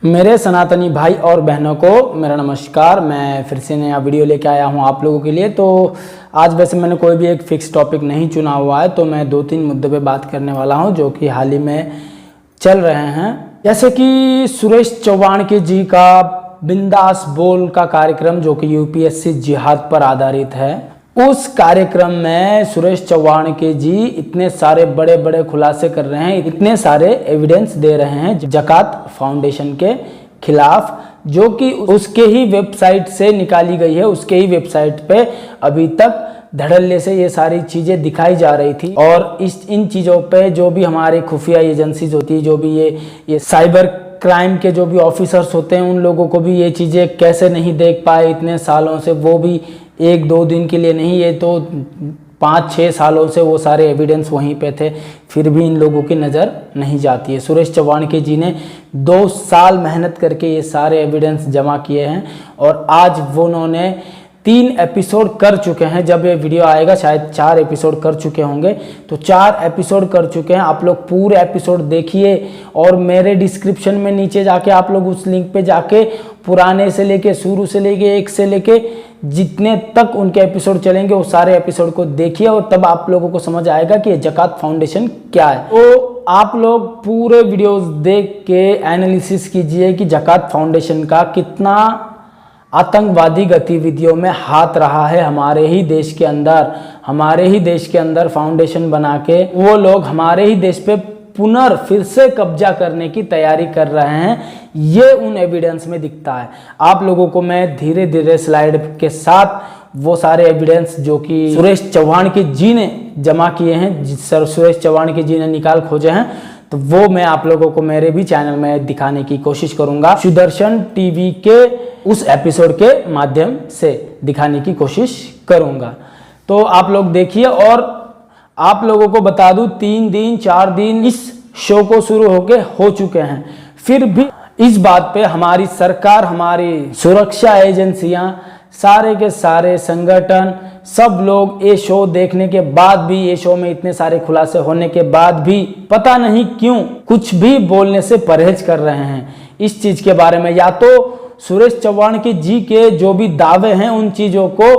मेरे सनातनी भाई और बहनों को मेरा नमस्कार। मैं फिर से नया वीडियो लेके आया हूं आप लोगों के लिए। तो आज वैसे मैंने कोई भी एक फिक्स टॉपिक नहीं चुना हुआ है, तो मैं 2-3 मुद्दों पे बात करने वाला हूं जो कि हाल ही में चल रहे हैं। जैसे कि सुरेश चौहान जी का बिंदास बोल का कार्यक्रम जो कि यूपीएससी जिहाद पर आधारित है, उस कार्यक्रम में सुरेश चौहान जी इतने सारे बड़े बड़े खुलासे कर रहे हैं, इतने सारे एविडेंस दे रहे हैं ज़कात फाउंडेशन के खिलाफ, जो कि उसके ही वेबसाइट से निकाली गई है। उसके ही वेबसाइट पे अभी तक धड़ल्ले से ये सारी चीज़ें दिखाई जा रही थी। और इन चीज़ों पे जो भी हमारे खुफिया एजेंसीज होती है, जो भी ये साइबर क्राइम के जो भी ऑफिसर्स होते हैं, उन लोगों को भी ये चीज़ें कैसे नहीं देख पाए इतने सालों से। वो भी 1-2 दिन के लिए नहीं, ये तो 5-6 सालों से वो सारे एविडेंस वहीं पे थे, फिर भी इन लोगों की नज़र नहीं जाती है। सुरेश चौहान जी ने 2 साल मेहनत करके ये सारे एविडेंस जमा किए हैं और आज वो उन्होंने 3 एपिसोड कर चुके हैं। जब ये वीडियो आएगा शायद 4 एपिसोड कर चुके होंगे, तो 4 एपिसोड कर चुके हैं। आप लोग पूरे एपिसोड देखिए और मेरे डिस्क्रिप्शन में नीचे जाके आप लोग उस लिंक पे जाके पुराने से लेके शुरू से लेके 1 से लेके जितने तक उनके एपिसोड चलेंगे वो सारे एपिसोड को देखिए और तब आप लोगों को समझ आएगा कि ये ज़कात फाउंडेशन क्या है। तो आप लोग पूरे वीडियोस देख के एनालिसिस कीजिए कि ज़कात फाउंडेशन का कितना आतंकवादी गतिविधियों में हाथ रहा है। हमारे ही देश के अंदर फाउंडेशन बना के वो लोग हमारे ही देश पे फिर से कब्जा करने की तैयारी कर रहे हैं। ये उन एविडेंस में दिखता है। आप लोगों को मैं धीरे धीरे स्लाइड के साथ वो सारे एविडेंस जो कि सुरेश चौहान जी ने जमा किए हैं, सुरेश चौहान जी ने निकाल खोजे हैं, तो वो मैं आप लोगों को मेरे भी चैनल में दिखाने की कोशिश करूंगा। सुदर्शन टीवी के उस एपिसोड के माध्यम से दिखाने की कोशिश करूंगा। तो आप लोग देखिए। और आप लोगों को बता दूं 3 दिन 4 दिन इस शो को शुरू हो चुके हैं, फिर भी इस बात पे हमारी सरकार, हमारी सुरक्षा एजेंसियां, सारे के सारे संगठन, सब लोग ये शो देखने के बाद भी, ये शो में इतने सारे खुलासे होने के बाद भी पता नहीं क्यों कुछ भी बोलने से परहेज कर रहे हैं इस चीज के बारे में। या तो सुरेश चौहान जी के जो भी दावे हैं उन चीजों को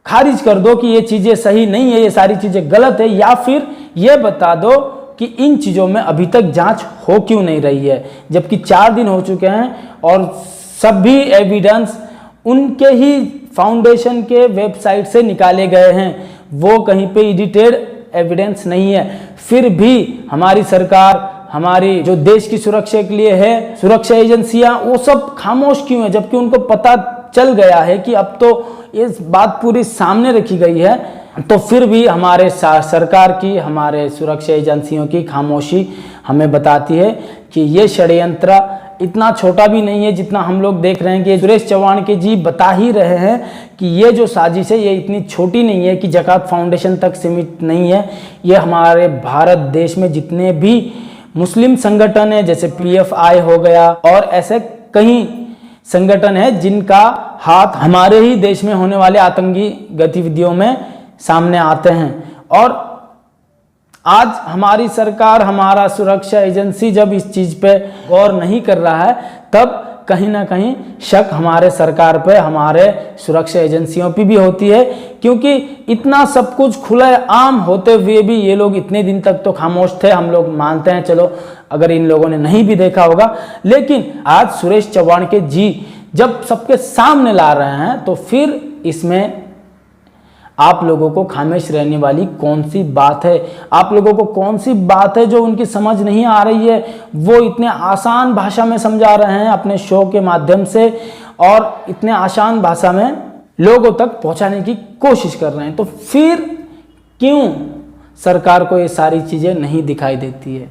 खारिज कर दो कि ये चीजें सही नहीं है, ये सारी चीजें गलत है, या फिर ये बता दो कि इन चीजों में अभी तक जांच हो क्यों नहीं रही है, जबकि 4 दिन हो चुके हैं और सभी एविडेंस उनके ही फाउंडेशन के वेबसाइट से निकाले गए हैं। वो कहीं पे एडिटेड एविडेंस नहीं है। फिर भी हमारी सरकार, हमारी जो देश की सुरक्षा के लिए है सुरक्षा एजेंसियां, वो सब खामोश क्यों है, जबकि उनको पता चल गया है कि अब तो ये बात पूरी सामने रखी गई है। तो फिर भी हमारे सरकार की, हमारे सुरक्षा एजेंसियों की खामोशी हमें बताती है कि ये षड्यंत्र इतना छोटा भी नहीं है जितना हम लोग देख रहे हैं। कि सुरेश चौहान जी बता ही रहे हैं कि ये जो साजिश है ये इतनी छोटी नहीं है कि ज़कात फाउंडेशन तक सीमित नहीं है। ये हमारे भारत देश में जितने भी मुस्लिम संगठन है, जैसे PFI हो गया और ऐसे कई संगठन है जिनका हाथ हमारे ही देश में होने वाले आतंकी गतिविधियों में सामने आते हैं। और आज हमारी सरकार, हमारा सुरक्षा एजेंसी जब इस चीज पे गौर नहीं कर रहा है, तब कहीं ना कहीं शक हमारे सरकार पे, हमारे सुरक्षा एजेंसियों पे भी होती है। क्योंकि इतना सब कुछ खुले आम होते हुए भी ये लोग इतने दिन तक तो खामोश थे। हम लोग मानते हैं, चलो अगर इन लोगों ने नहीं भी देखा होगा, लेकिन आज सुरेश चौहान जी जब सबके सामने ला रहे हैं, तो फिर इसमें आप लोगों को खामोश रहने वाली कौन सी बात है? आप लोगों को कौन सी बात है जो उनकी समझ नहीं आ रही है? वो इतने आसान भाषा में समझा रहे हैं अपने शो के माध्यम से और इतने आसान भाषा में लोगों तक पहुंचाने की कोशिश कर रहे हैं। तो फिर क्यों सरकार को ये सारी चीजें नहीं दिखाई देती है?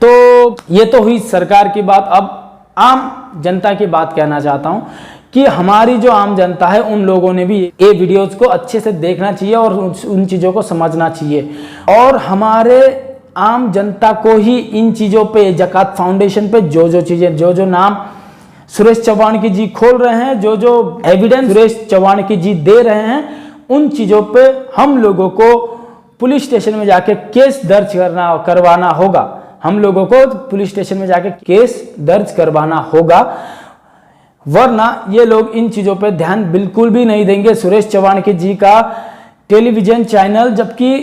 तो ये तो हुई सरकार की बात। अब आम जनता की बात कहना चाहता हूं कि हमारी जो आम जनता है, उन लोगों ने भी ये वीडियोस को अच्छे से देखना चाहिए और उन चीज़ों को समझना चाहिए। और हमारे आम जनता को ही इन चीज़ों पे, ज़कात फाउंडेशन पे जो चीज़ें, जो नाम सुरेश चौहान जी खोल रहे हैं, जो एविडेंस सुरेश चौहान जी दे रहे हैं, उन चीज़ों पे हम लोगों को पुलिस स्टेशन में जाके केस दर्ज करवाना होगा। हम लोगों को पुलिस स्टेशन में जाके केस दर्ज करवाना होगा, वरना ये लोग इन चीजों पे ध्यान बिल्कुल भी नहीं देंगे। सुरेश चव्हाणके जी का टेलीविजन चैनल, जबकि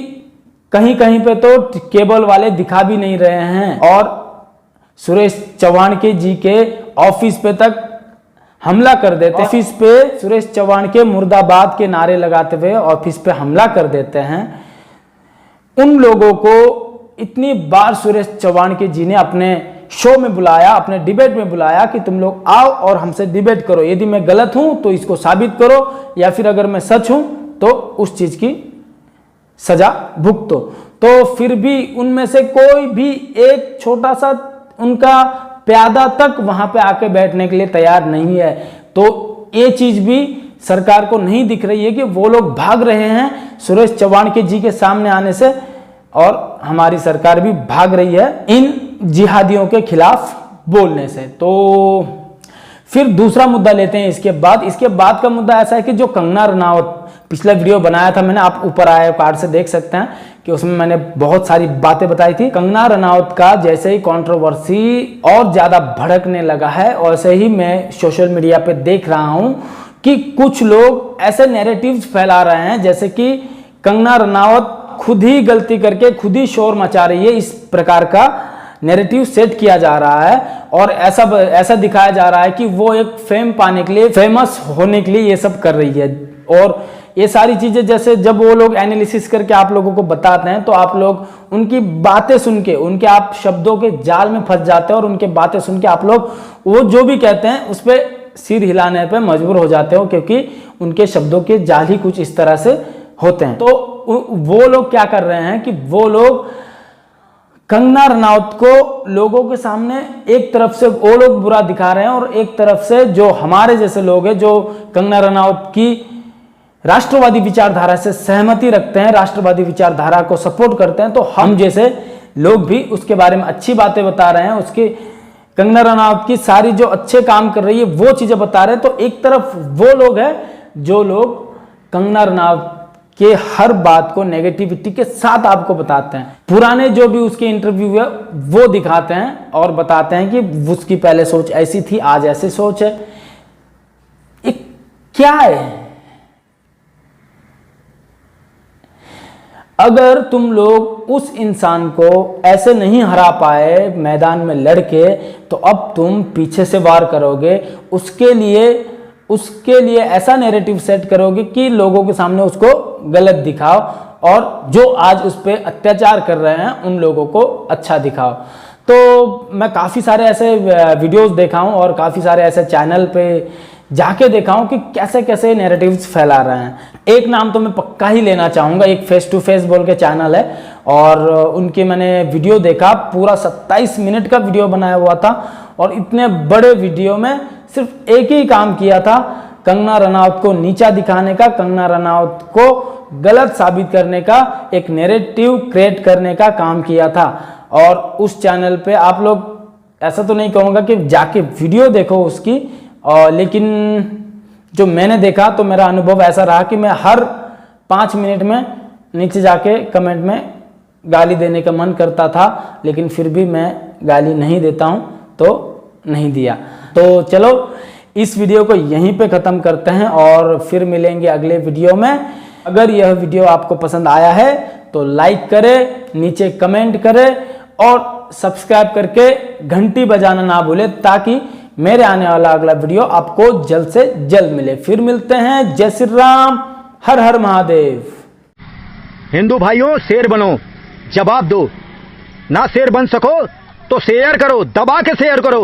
कहीं कहीं पे तो केबल वाले दिखा भी नहीं रहे हैं, और सुरेश चव्हाणके जी के ऑफिस पे तक हमला कर देते हैं। ऑफिस पे सुरेश चव्हाणके मुर्दाबाद के नारे लगाते हुए ऑफिस पे हमला कर देते हैं। उन लोगों को इतनी बार सुरेश चव्हाणके जी ने अपने शो में बुलाया, अपने डिबेट में बुलाया कि तुम लोग आओ और हमसे डिबेट करो, यदि मैं गलत हूं तो इसको साबित करो, या फिर अगर मैं सच हूं तो उस चीज की सजा भुगतो। तो फिर भी उनमें से कोई भी एक छोटा सा उनका प्यादा तक वहां पे आके बैठने के लिए तैयार नहीं है। तो ये चीज भी सरकार को नहीं दिख रही है कि वो लोग भाग रहे हैं सुरेश चव्हाणके जी के सामने आने से, और हमारी सरकार भी भाग रही है इन जिहादियों के खिलाफ बोलने से। तो फिर दूसरा मुद्दा लेते हैं इसके बाद का मुद्दा ऐसा है कि जो कंगना रनावत, पिछला वीडियो बनाया था मैंने, आप ऊपर आए कार्ड से देख सकते हैं कि उसमें मैंने बहुत सारी बातें बताई थी। कंगना रनावत का जैसे ही कंट्रोवर्सी और ज्यादा भड़कने लगा है, वैसे ही मैं सोशल मीडिया पे देख रहा हूं कि कुछ लोग ऐसे नैरेटिव्स फैला रहे हैं जैसे कि कंगना रनावत खुद ही गलती करके खुद ही शोर मचा रही है। इस प्रकार का नैरेटिव सेट किया जा रहा है और ऐसा दिखाया जा रहा है कि वो एक फेम पाने के लिए, फेमस होने के लिए ये सब कर रही है। और ये सारी चीजें जैसे जब वो लोग एनालिसिस करके आप लोगों को बताते हैं तो आप लोग उनकी बातें सुन के, उनके आप शब्दों के जाल में फंस जाते हैं, और उनके बातें सुन के आप लोग वो जो भी कहते हैं उस पर सिर हिलाने पे मजबूर हो जाते हो, क्योंकि उनके शब्दों के जाल ही कुछ इस तरह से होते हैं। तो वो लोग क्या कर रहे हैं कि वो लोग कंगना रनावत को लोगों के सामने एक तरफ से वो लोग बुरा दिखा रहे हैं, और एक तरफ से जो हमारे जैसे लोग हैं जो कंगना रनावत की राष्ट्रवादी विचारधारा से सहमति रखते हैं, राष्ट्रवादी विचारधारा को सपोर्ट करते हैं, तो हम जैसे लोग भी उसके बारे में अच्छी बातें बता रहे हैं, उसके कंगना रनावत की सारी जो अच्छे काम कर रही है वो चीजें बता रहे हैं। तो एक तरफ वो लोग हैं जो लोग कंगना रनावत के हर बात को नेगेटिविटी के साथ आपको बताते हैं, पुराने जो भी उसके इंटरव्यू है वो दिखाते हैं और बताते हैं कि उसकी पहले सोच ऐसी थी, आज ऐसी सोच है। ये क्या है? अगर तुम लोग उस इंसान को ऐसे नहीं हरा पाए मैदान में लड़के, तो अब तुम पीछे से वार करोगे, उसके लिए ऐसा नैरेटिव सेट करोगे कि लोगों के सामने उसको गलत दिखाओ, और जो आज उस पर अत्याचार कर रहे हैं उन लोगों को अच्छा दिखाओ। तो मैं काफ़ी सारे ऐसे वीडियोस देखा हूँ और काफ़ी सारे ऐसे चैनल पे जाके देखा हूँ कि कैसे कैसे नैरेटिव्स फैला रहे हैं। एक नाम तो मैं पक्का ही लेना चाहूँगा, एक फेस टू फेस बोल के चैनल है, और उनके मैंने वीडियो देखा, पूरा 27 मिनट का वीडियो बनाया हुआ था, और इतने बड़े वीडियो में सिर्फ एक ही काम किया था, कंगना रनावत को नीचा दिखाने का, कंगना रनावत को गलत साबित करने का, एक नैरेटिव क्रिएट करने का काम किया था। और उस चैनल पे आप लोग, ऐसा तो नहीं कहूँगा कि जाके वीडियो देखो उसकी, लेकिन जो मैंने देखा तो मेरा अनुभव ऐसा रहा कि मैं हर 5 मिनट में नीचे जाके कमेंट में गाली देने का मन करता था, लेकिन फिर भी मैं गाली नहीं देता हूँ, तो नहीं दिया। तो चलो इस वीडियो को यहीं पे ख़त्म करते हैं और फिर मिलेंगे अगले वीडियो में। अगर यह वीडियो आपको पसंद आया है तो लाइक करें, नीचे कमेंट करें और सब्सक्राइब करके घंटी बजाना ना भूलें, ताकि मेरे आने वाला अगला वीडियो आपको जल्द से जल्द मिले। फिर मिलते हैं। जय श्री राम, हर हर महादेव। हिंदू भाइयों, शेर बनो, जवाब दो। ना शेर बन सको तो शेयर करो, दबा के शेयर करो।